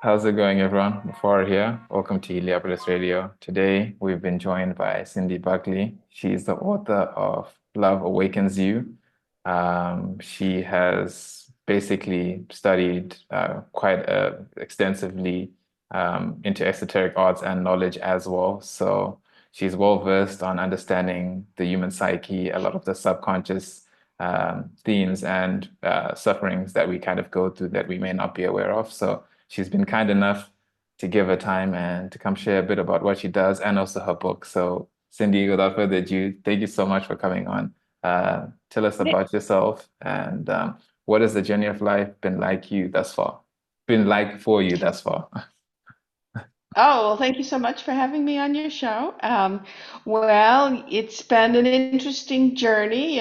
How's it going, everyone? Before here, welcome to Heliopolis Radio. Today, we've been joined by Cindi Buckley. She's the author of Love Awakens You. She has basically studied quite extensively into esoteric arts and knowledge as well. So she's well versed on understanding the human psyche, a lot of the subconscious themes and sufferings that we kind of go through that we may not be aware of. So she's been kind enough to give her time and to come share a bit about what she does and also her book. So, Cindi, without further ado, thank you so much for coming on. Tell us about yourself and what has the journey of life been like you thus far? Been like for you thus far? Oh, well, thank you so much for having me on your show. Well, it's been an interesting journey.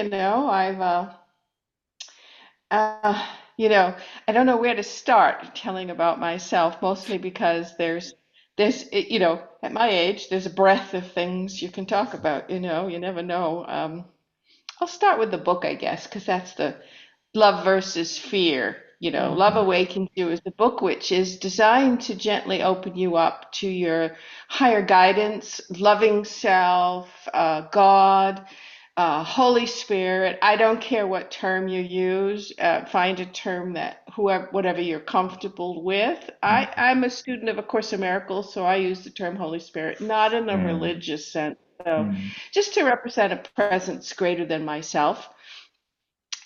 Uh, you know, I don't know where to start telling about myself, mostly because at my age, there's a breadth of things you can talk about. You never know. I'll start with the book, I guess, because that's the Love versus Fear. Love Mhm. Awakens You is a book which is designed to gently open you up to your higher guidance, loving self, God, Holy Spirit. I don't care what term you use. Find a term that whatever you're comfortable with. I'm a student of A Course in Miracles, so I use the term Holy Spirit, not in a Mm, religious sense. So mm, just to represent a presence greater than myself.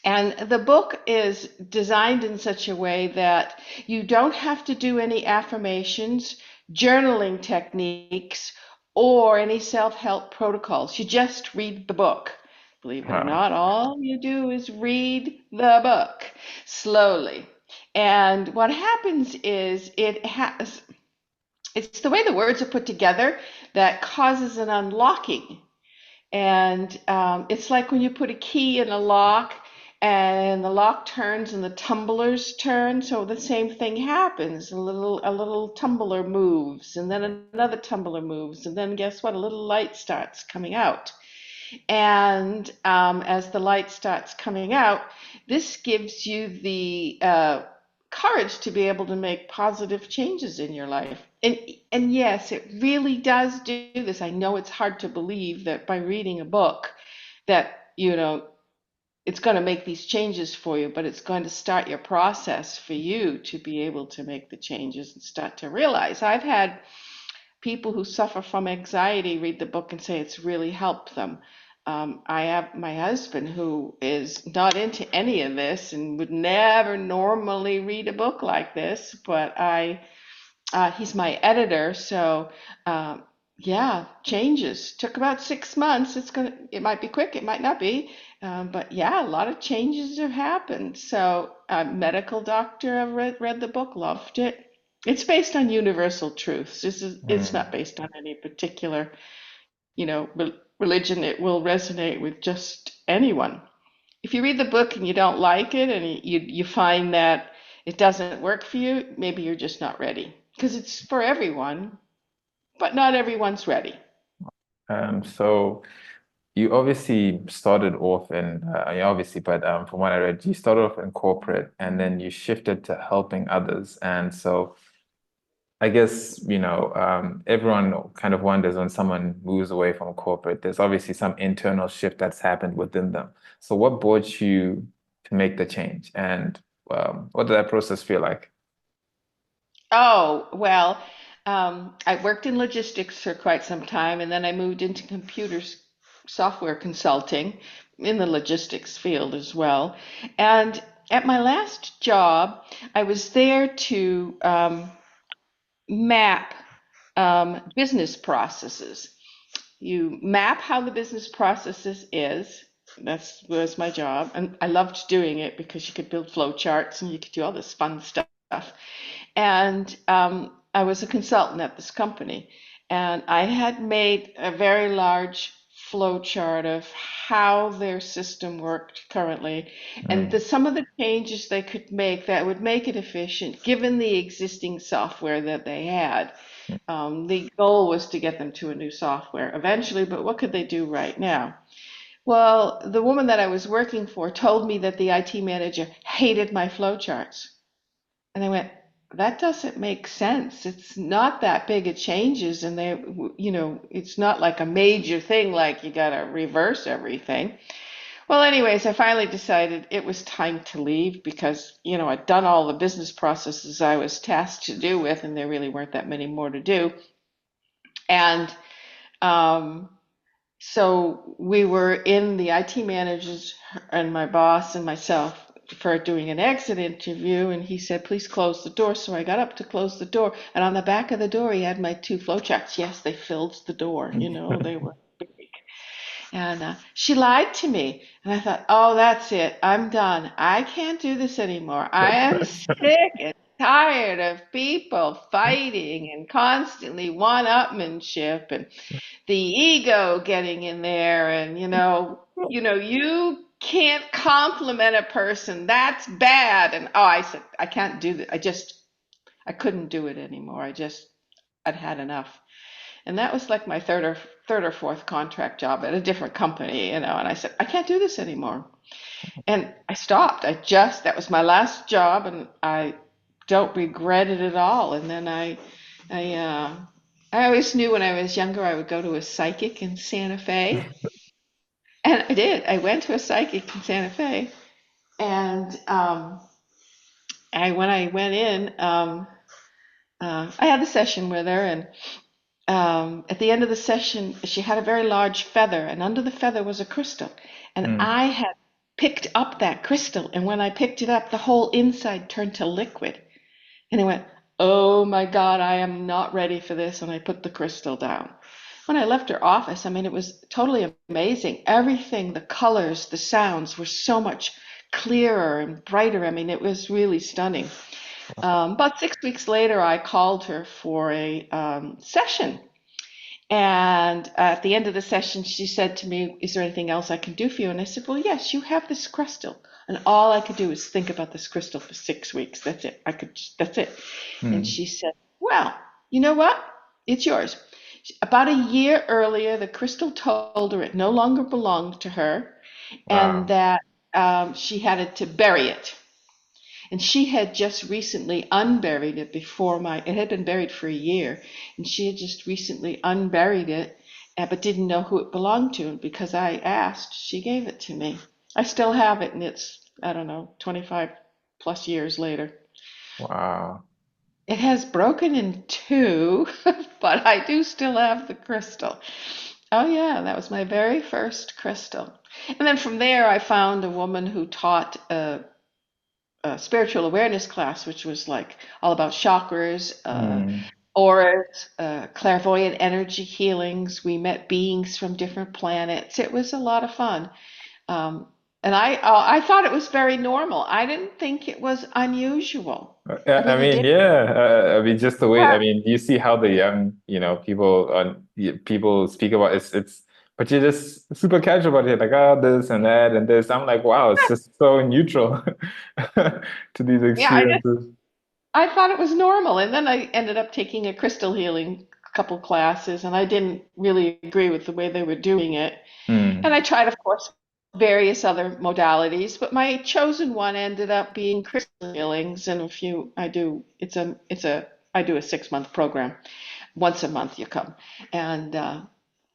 And the book is designed in such a way that you don't have to do any affirmations, journaling techniques, or any self-help protocols. You just read the book. Believe it or wow. not, all you do is read the book slowly. And what happens is it's the way the words are put together that causes an unlocking, and it's like when you put a key in a lock and the lock turns and the tumblers turn. So the same thing happens. A little tumbler moves and then another tumbler moves. And then guess what? A little light starts coming out. And as the light starts coming out, this gives you the courage to be able to make positive changes in your life. And yes, it really does do this. I know it's hard to believe that by reading a book that, it's going to make these changes for you, but it's going to start your process for you to be able to make the changes and start to realize. I've had people who suffer from anxiety read the book and say it's really helped them. I have my husband who is not into any of this and would never normally read a book like this, but he's my editor, so yeah, changes. Took about 6 months. It might be quick, it might not be, but yeah, a lot of changes have happened. So, a medical doctor, I read the book, loved it. It's based on universal truths. It's Mm. not based on any particular, religion. It will resonate with just anyone. If you read the book and you don't like it and you find that it doesn't work for you, maybe you're just not ready. Because it's for everyone, but not everyone's ready. So you obviously started off in, yeah, obviously, but from what I read, you started off in corporate and then you shifted to helping others. And so I guess, everyone kind of wonders when someone moves away from corporate, there's obviously some internal shift that's happened within them. So what brought you to make the change? And what did that process feel like? Oh, well, I worked in logistics for quite some time, and then I moved into software consulting in the logistics field as well. And at my last job, I was there to map business processes. You map how the business processes is. That was my job, and I loved doing it because you could build flow charts and you could do all this fun stuff. And I was a consultant at this company, and I had made a very large flow chart of how their system worked currently, and Mm, some of the changes they could make that would make it efficient, given the existing software that they had. The goal was to get them to a new software eventually, but what could they do right now? Well, the woman that I was working for told me that the IT manager hated my flowcharts. And I went, that doesn't make sense. It's not that big of changes, and it's not like a major thing like you got to reverse everything. Well, anyways, I finally decided it was time to leave because, I'd done all the business processes I was tasked to do with, and there really weren't that many more to do. And um, so we were in the IT managers and my boss and myself for doing an exit interview, and he said, "Please close the door." So I got up to close the door, and on the back of the door, he had my two flow charts. Yes, they filled the door. They were big. And she lied to me. And I thought, oh, that's it. I'm done. I can't do this anymore. I am sick and tired of people fighting and constantly one-upmanship and the ego getting in there. And, you can't compliment a person. That's bad. And I said, I can't do that. I couldn't do it anymore. I'd had enough. And that was like my third or fourth contract job at a different company, and I said, I can't do this anymore. And I stopped. That was my last job, and I don't regret it at all. And then I, I always knew when I was younger I would go to a psychic in Santa Fe. And I did. I went to a psychic in Santa Fe. And when I went in, I had the session with her, and at the end of the session, she had a very large feather, and under the feather was a crystal. And Mm. I had picked up that crystal, and when I picked it up, the whole inside turned to liquid. And I went, oh my God, I am not ready for this. And I put the crystal down. When I left her office, I mean, it was totally amazing. Everything, the colors, the sounds were so much clearer and brighter. I mean, it was really stunning. About 6 weeks later, I called her for a session. And at the end of the session, she said to me, is there anything else I can do for you? And I said, well, yes, you have this crystal. And all I could do was think about this crystal for 6 weeks. That's it. That's it. And Mm. she said, well, you know what? It's yours. About a year earlier, the crystal told her it no longer belonged to her and Wow. that she had to bury it. And she had just recently unburied it it had been buried for a year, and she had just recently unburied it, but didn't know who it belonged to. And because I asked, she gave it to me. I still have it, and it's, I don't know, 25 plus years later. Wow. It has broken in two, but I do still have the crystal. Oh, yeah, that was my very first crystal. And then from there, I found a woman who taught spiritual awareness class, which was like all about chakras, Mm. auras, clairvoyant energy healings. We met beings from different planets. It was a lot of fun. And I thought it was very normal. I didn't think it was unusual. I I really mean, did. yeah. I mean, just the way. I Yeah. mean, you see how the young, people, people speak about but you're just super casual about it, like, oh, this and that and this. I'm like, wow, it's just so neutral to these Yeah, experiences. I thought it was normal. And then I ended up taking a crystal healing couple classes, and I didn't really agree with the way they were doing it. And Mm. I tried, of course, various other modalities, but my chosen one ended up being crystal healings. And if you, I do, I do a 6 month program. Once a month you come. And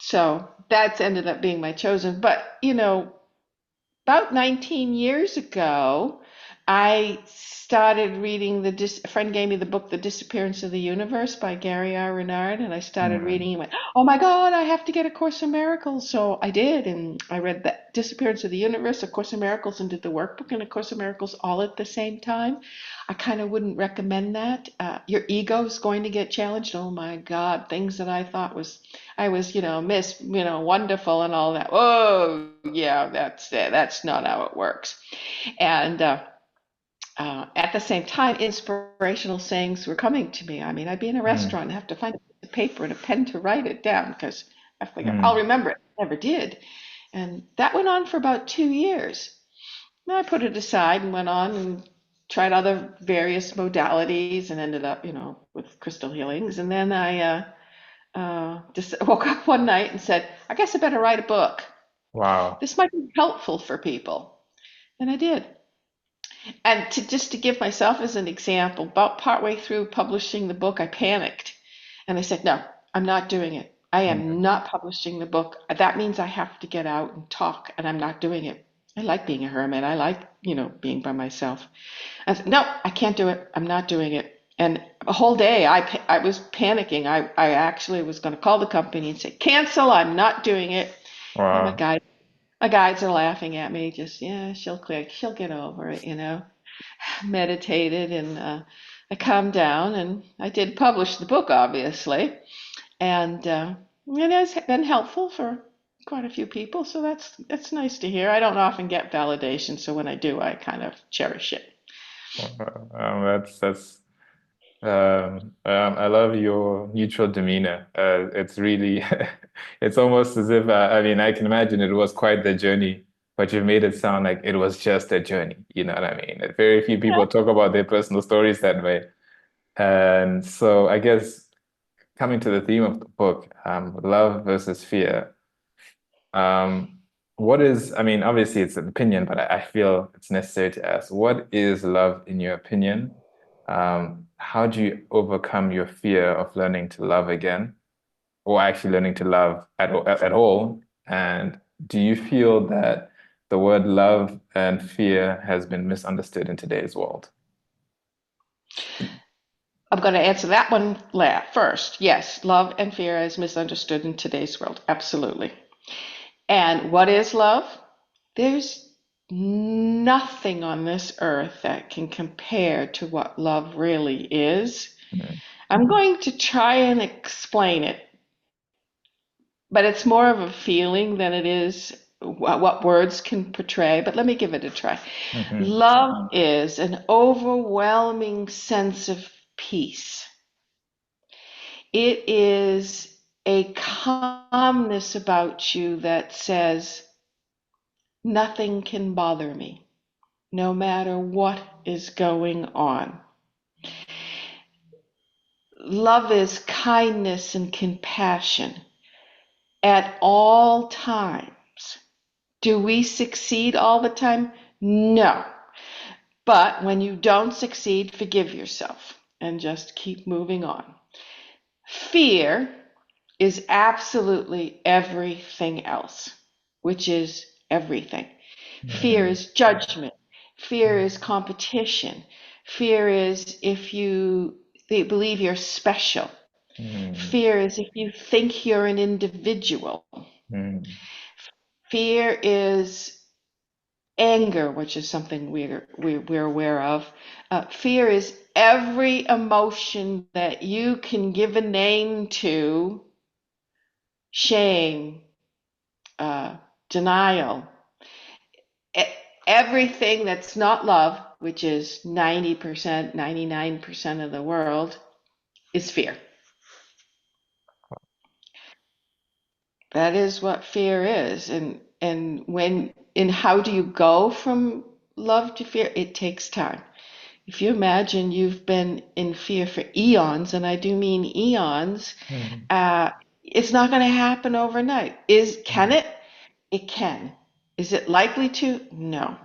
so that's ended up being my chosen. But, about 19 years ago, I started reading a friend gave me the book, The Disappearance of the Universe by Gary R. Renard, and I started Mm. reading and went, oh my God, I have to get A Course in Miracles. So I did, and I read The Disappearance of the Universe, A Course in Miracles, and did the workbook and A Course in Miracles all at the same time. I kind of wouldn't recommend that. Your ego is going to get challenged. Oh my God, things that I was, Miss, wonderful and all that. Oh, yeah, that's it. That's not how it works. And at the same time, inspirational sayings were coming to me. I mean, I'd be in a Mm. restaurant and have to find a piece of paper and a pen to write it down because I figure I'll Mm. remember it. Never did. And that went on for about 2 years. And I put it aside and went on and tried other various modalities and ended up, with crystal healings. And then I just woke up one night and said, I guess I better write a book. Wow. This might be helpful for people. And I did. And just to give myself as an example, about partway through publishing the book, I panicked. And I said, no, I'm not doing it. I am Mm. not publishing the book. That means I have to get out and talk, and I'm not doing it. I like being a hermit. I like, being by myself. I said, no, I can't do it. I'm not doing it. And a whole day I was panicking. I actually was going to call the company and say, cancel, I'm not doing it. And Wow. my guides are laughing at me, just, yeah, she'll get over it. Meditated and I calmed down and I did publish the book, obviously. And it has been helpful for quite a few people, so that's nice to hear. I don't often get validation, so when I do, I kind of cherish it. I love your neutral demeanor. It's really, it's almost as if, I mean, I can imagine it was quite the journey, but you've made it sound like it was just a journey. You know what I mean? Very few Yeah. people talk about their personal stories that way. And so I guess coming to the theme of the book, love versus fear. Um, what is, I mean, obviously it's an opinion, but I feel it's necessary to ask, what is love in your opinion? How do you overcome your fear of learning to love again, or actually learning to love at all? And do you feel that the word love and fear has been misunderstood in today's world? I'm going to answer that one first. Yes, love and fear is misunderstood in today's world. Absolutely. And what is love? There's nothing on this earth that can compare to what love really is. Mm, I'm going to try and explain it, but it's more of a feeling than it is what words can portray. But let me give it a try. mhm, Love is an overwhelming sense of peace. It is a calmness about you that says, nothing can bother me, no matter what is going on. Love is kindness and compassion at all times. Do we succeed all the time? No. But when you don't succeed, forgive yourself and just keep moving on. Fear is absolutely everything else, which is everything. Fear mm, is judgment. Fear is competition. Fear is if they believe you're special. mm, Fear is if you think you're an individual. mm, Fear is anger, which is something we're aware of. Fear is every emotion that you can give a name to: shame, uh, denial, e- everything that's not love, which is 90%, 99% of the world, is fear. That is what fear is. And how do you go from love to fear? It takes time. If you imagine you've been in fear for eons, and I do mean eons, mm, uh, it's not going to happen overnight. Can mm, it? It can. Is it likely to? No.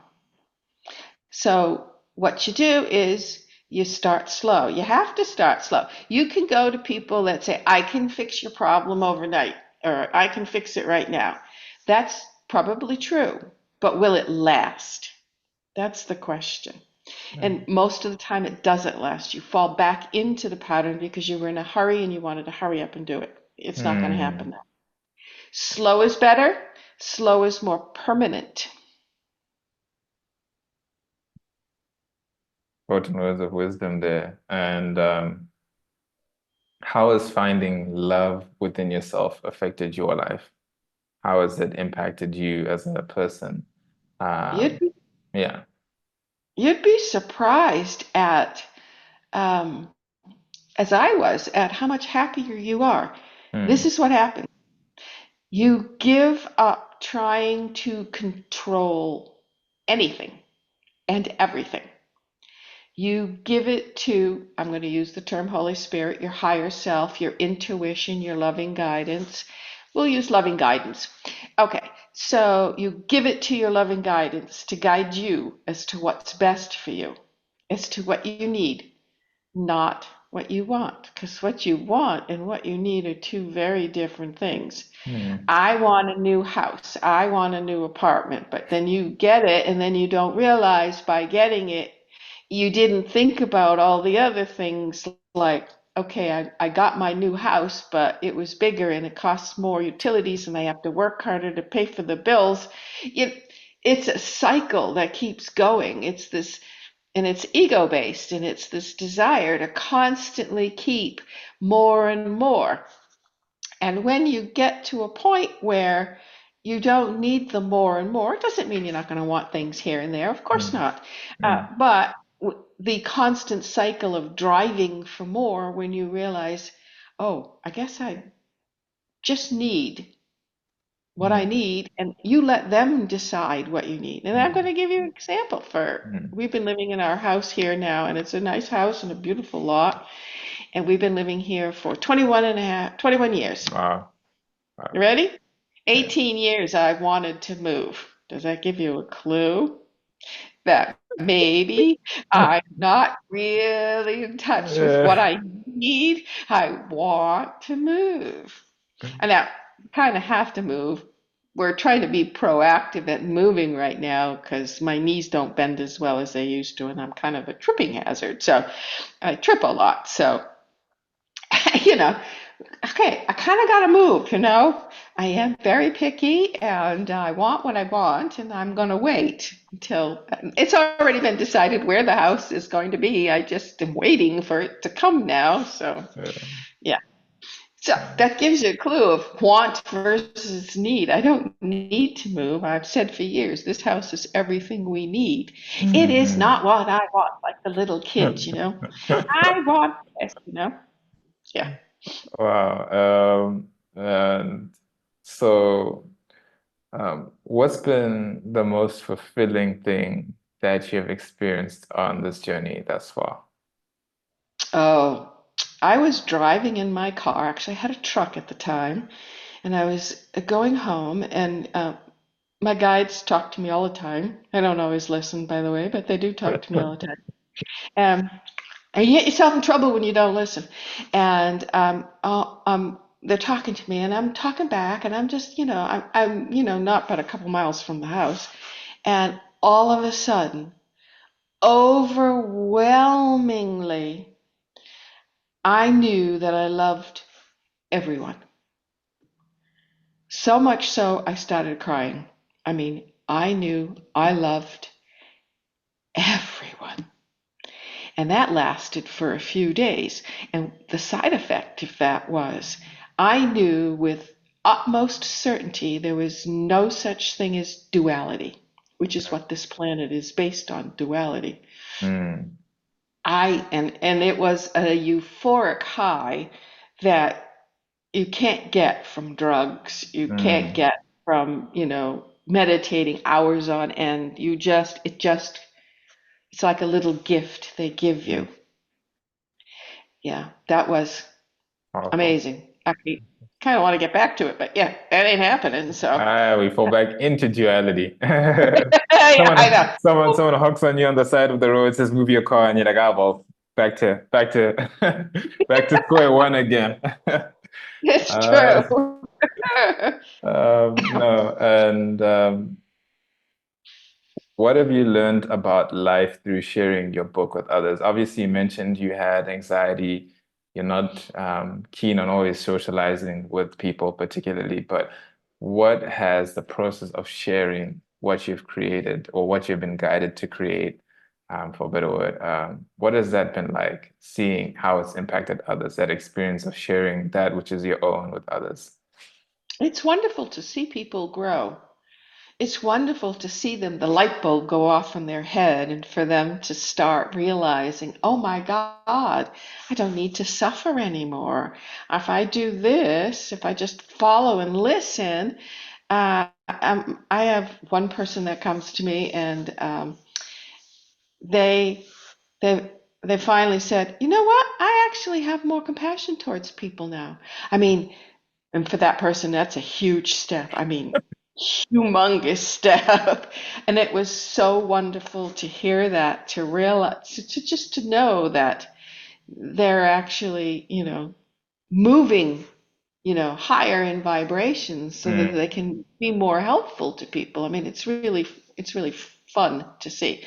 So what you do is you start slow. You have to start slow. You can go to people that say, I can fix your problem overnight, or I can fix it right now. That's probably true, but will it last? That's the question. And mm, most of the time, it doesn't last. You fall back into the pattern because you were in a hurry and you wanted to hurry up and do it. It's not going to mm. happen. Slow is better. Slow is more permanent. Quoting words of wisdom there. And how has finding love within yourself affected your life? How has it impacted you as a person? You'd Um, be, yeah. you'd be surprised um, as I was, at how much happier you are. This Mm, is what happens. You give up trying to control anything and everything. You give it to, I'm going to use the term Holy Spirit, your higher self, your intuition, your loving guidance. We'll use loving guidance. Okay, So you give it to your loving guidance to guide you as to what's best for you, as to what you need, not what you want. Because what you want and what you need are two very different things. Mm, I want a new house. I want a new apartment. But then you get it, and then you don't realize by getting it, you didn't think about all the other things like, okay, I got my new house, but it was bigger and it costs more utilities and I have to work harder to pay for the bills. It's a cycle that keeps going. It's this, and it's ego based, and it's this desire to constantly keep more and more. And when you get to a point where you don't need the more and more, it doesn't mean you're not going to want things here and there. Of course mm, not. mm, But the constant cycle of driving for more, when you realize, oh, I guess I just need what I mm, need, and you let them decide what you need. And I'm going mm, to give you an example for, mm. we've been living in our house here now, and it's a nice house and a beautiful lot. And we've been living here for 21 years. Wow. Wow. You ready? Yeah. 18 years I've wanted to move. Does that give you a clue that maybe I'm not really in touch with what Yeah. I need? I want to move. And now, kind of have to move. We're trying to be proactive at moving right now because my knees don't bend as well as they used to, and I'm kind of a tripping hazard. So I trip a lot. So, you know, okay, I kind of got to move, you know. I am very picky and I want what I want, and I'm going to wait until it's already been decided where the house is going to be. I just am waiting for it to come now. So, Yeah. yeah. So that gives you a clue of want versus need. I don't need to move. I've said for years, this house is everything we need. It is Mhm. not what I want, like the little kids, you know. I want this, you know. Yeah. Wow. And so, what's been the most fulfilling thing that you've experienced on this journey thus far? Oh, I was driving in my car. Actually, I had a truck at the time, and I was going home, and my guides talk to me all the time. I don't always listen, by the way, but they do talk to me all the time. Um, and you get yourself in trouble when you don't listen. And they're talking to me, and I'm talking back, and I'm just, I'm not but a couple miles from the house, and all of a sudden, overwhelmingly, I knew that I loved everyone. So much so, I started crying. I mean, I knew I loved everyone. And that lasted for a few days. And the side effect of that was I knew with utmost certainty there was no such thing as duality, which is what this planet is based on, duality. Mm, And it was a euphoric high that you can't get from drugs. You can't mm, get from, meditating hours on end. It's like a little gift they give mm. you. Yeah, that was Powerful. amazing. I kind of want to get back to it, but yeah, that ain't happening. So, We fall back into duality. yeah, I Someone, someone, know. someone honks on you on the side of the road, says, "Move your car," and you're like, "Ah, well, back to, back to square one again." It's Uh, true. no, and what have you learned about life through sharing your book with others? Obviously, you mentioned you had anxiety. You're not keen on always socializing with people, particularly, but what has the process of sharing what you've created or what you've been guided to create, for a better word, what has that been like, seeing how it's impacted others, that experience of sharing that which is your own with others? It's wonderful to see people grow. It's wonderful to see them, the light bulb go off in their head, and for them to start realizing, oh my God, I don't need to suffer anymore. If I do this, if I just follow and listen, I have one person that comes to me, and they they they finally said, you know what? I actually have more compassion towards people now. I mean, and for that person, that's a huge step. I mean, humongous step. And it was so wonderful to hear that, to realize, to just to know that they're actually, moving, higher in vibrations so that Mm, they can be more helpful to people. I mean, it's really fun to see.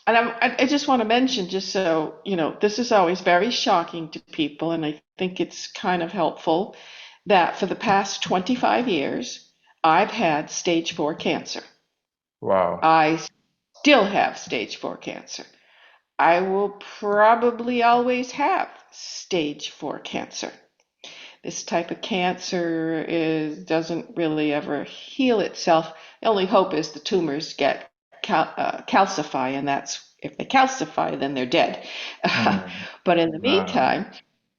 And I just want to mention, just so you know, this is always very shocking to people, and I think it's kind of helpful that for the past 25 years, I've had stage 4 cancer. wow. I still have stage 4 cancer. I will probably always have stage 4 cancer. This type of cancer doesn't really ever heal itself. The only hope is the tumors get calcify, and that's if they calcify, then they're dead. Mm, But in the wow. meantime,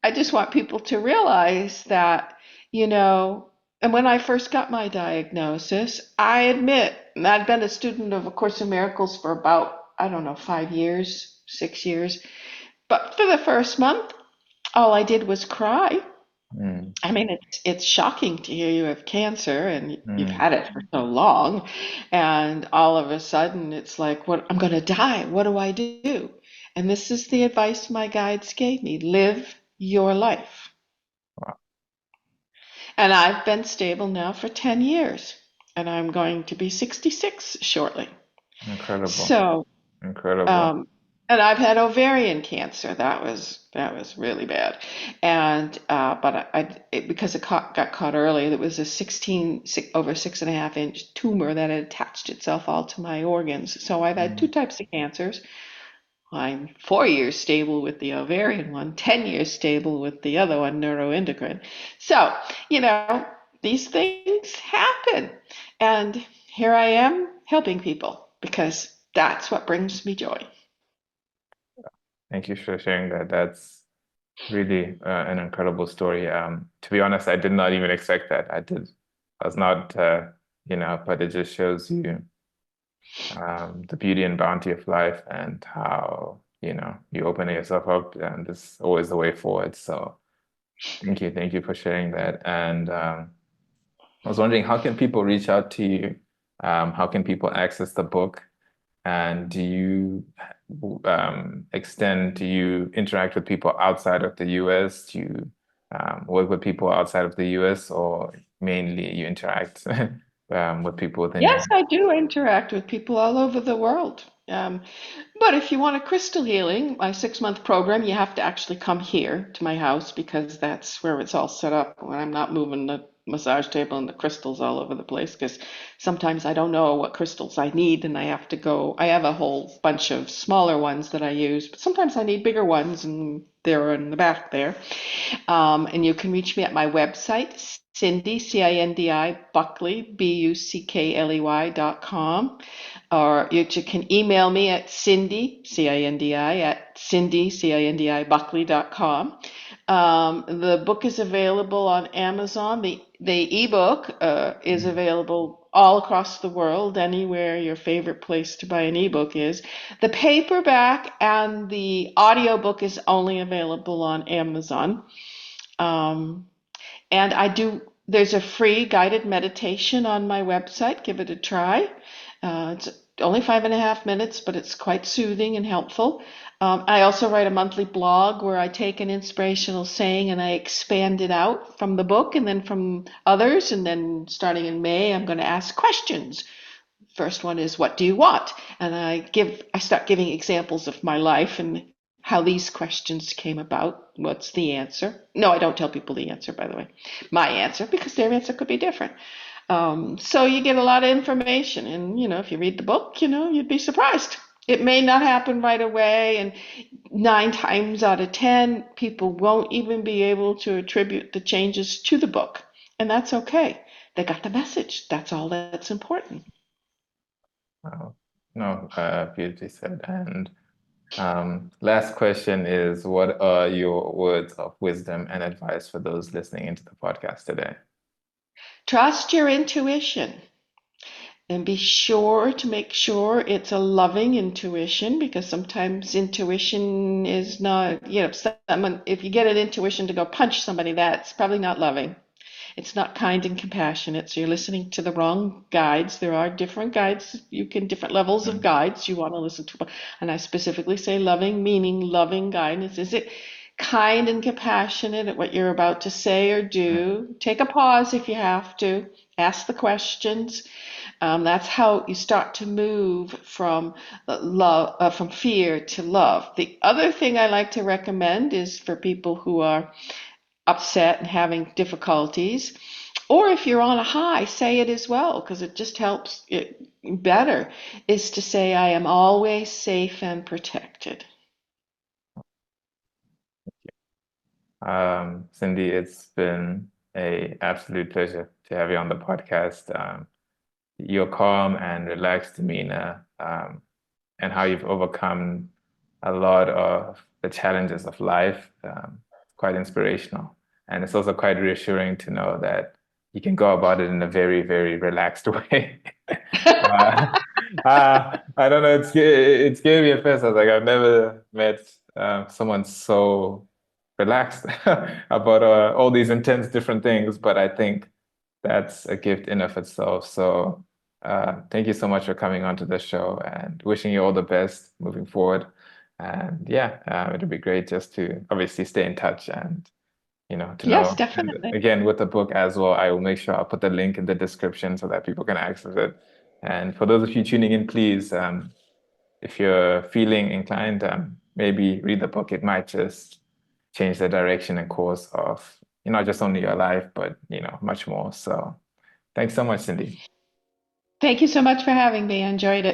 I just want people to realize that, you know, and when I first got my diagnosis, I admit, and I'd been a student of A Course in Miracles for about, I don't know, 5 years, 6 years. But for the first month, all I did was cry. Mm, I mean, it's shocking to hear you have cancer and you've mm, had it for so long, and all of a sudden it's like, what, I'm going to die. What do I do? And this is the advice my guides gave me: live your life. wow. And I've been stable now for 10 years, and I'm going to be 66 shortly. Incredible. So, Incredible. Um, and I've had ovarian cancer. That was really bad. And but because got caught early, it was a 16 over 6.5 inch tumor that had attached itself all to my organs. So I've had two Mm, types of cancers. I'm 4 years stable with the ovarian one, 10 years stable with the other one, neuroendocrine. So, you know, these things happen. And here I am helping people because that's what brings me joy. thank you for sharing that. That's really an incredible story. To be honest, I did not even expect that. I was not, but it just shows you the beauty and bounty of life and how, you open yourself up and there's always the way forward. So thank you for sharing that. And I was wondering, how can people reach out to you? How can people access the book? And do you interact with people outside of the US? Do you work with people outside of the US, or mainly you interact with people within Yes, your? I do interact with people all over the world. But if you want a crystal healing, my 6 month program, you have to actually come here to my house because that's where it's all set up. When I'm not moving the massage table and the crystals all over the place, because sometimes I don't know what crystals I need and I have to go. I have a whole bunch of smaller ones that I use, but sometimes I need bigger ones, and they're in the back there. And you can reach me at my website, Cindi, Cindi, Buckley, BUCKLEY.com. Or you can email me at Cindi, Cindi, at Cindi, Cindi, Buckley.com. The book is available on Amazon. The ebook is Mm. available all across the world, anywhere your favorite place to buy an ebook is. The paperback and the audiobook is only available on Amazon. Um, and there's a free guided meditation on my website. Give it a try. It's only 5.5 minutes, but it's quite soothing and helpful. I also write a monthly blog where I take an inspirational saying and I expand it out from the book and then from others. And then starting in May, I'm going to ask questions. First one is, what do you want? And I start giving examples of my life and how these questions came about. What's the answer? No, I don't tell people the answer, by the way. My answer, because their answer could be different. So you get a lot of information, and if you read the book, you'd be surprised. It may not happen right away, and 9 times out of 10, people won't even be able to attribute the changes to the book, and that's okay. They got the message. That's all that's important. Wow. No, beautifully said. And last question is, what are your words of wisdom and advice for those listening into the podcast today? Trust your intuition and be sure to make sure it's a loving intuition, because sometimes intuition is not, if you get an intuition to go punch somebody, that's probably not loving. It's not kind and compassionate. So you're listening to the wrong guides. There are different guides. You can, different levels of Mm, guides you want to listen to. And I specifically say loving, meaning loving guidance. Is it kind and compassionate at what you're about to say or mm, do? Take a pause if you have to. Ask the questions. That's how you start to move from love, from fear to love. The other thing I like to recommend is for people who are upset and having difficulties, or if you're on a high, say it as well, because it just helps it better, is to say, I am always safe and protected. Cindy, it's been a absolute pleasure to have you on the podcast. Your calm and relaxed demeanor, and how you've overcome a lot of the challenges of life, quite inspirational. And it's also quite reassuring to know that you can go about it in a very, very relaxed way. Uh, I don't know, it's gave me a first. I was like, I've never met someone so relaxed about all these intense different things, but I think that's a gift in of itself. So thank you so much for coming onto the show and wishing you all the best moving forward. And yeah, it'd be great just to obviously stay in touch and to Yes, know. And definitely. again, with the book as well, I will make sure I'll put the link in the description so that people can access it. And for those of you tuning in, please, if you're feeling inclined, maybe read the book. It might just change the direction and course of, not just only your life, but, much more. So thanks so much, Cindy. Thank you so much for having me. I enjoyed it.